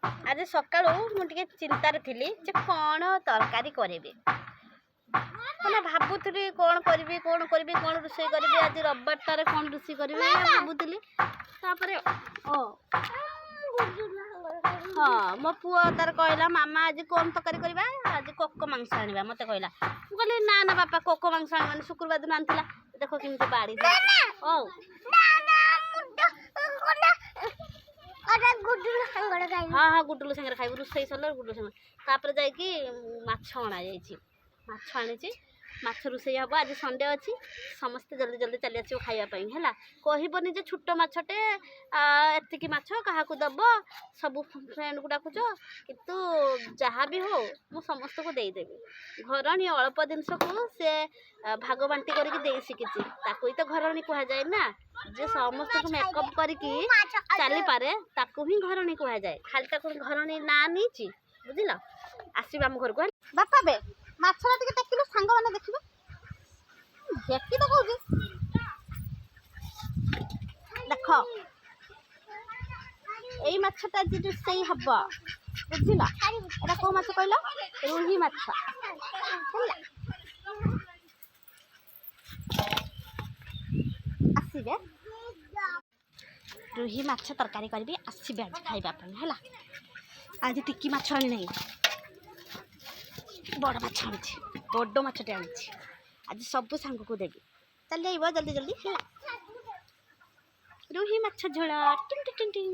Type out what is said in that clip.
आज सकाळୁ मुझे चिंतार थी कौन तरकारी करी मैंने भावुली कौन करी कौन रोषे करी आज रविवार टारे कौन रोषे करी भावुली हाँ मो पुओ तार कहला मामा आज कौन तरकारी करवा आज कोक मांस आने मत कहला मुझे ना ना बापा कोक मांस आने शुक्रवार दिन आनी देख कि बाड़ी हाँ हाँ गुडुलू सागर खाइबू रोषे सरल गुडुलू सागर जाकि माछ अणा माछ आनी माछ रोषे हम आज संडे अच्छी समस्ते जल्दी जल्दी चली आस खावाई है कहबनी जे छोट मछटे एतिकी माछ क्या दब सब फ्रेंड को डाकुच कितु जहाँ भी हो मु समस्त को देदेवी घरणी अल्प जिनस को से भाग बांटी करके शिखी ताकू तो घरणी कह जाए ना जे समस्त को मेकअप करके चली पारे ताकू ही घरणी कह जाए खाली ताकू घरणी ना नहीं बुझिल आसब आम घर को बापा बे माछरा टिके देखिलु सांग माने देखिबे देखि तो कहूजी देखो एई माछटा जे रोषेई हबो बुझिला एटा को माछ कहलो रुही माछ आसीबे रुही माछ तरकारी करबी आसीबे आज खाइबा पन हैला आज टिकी माछ आनी नहीं बड़ माछ आनी बड़ माछटे आनी आज सब सांग को देवी चल जल्दी जल्दी है रुही माछ झोल टिंग टिंग टिंग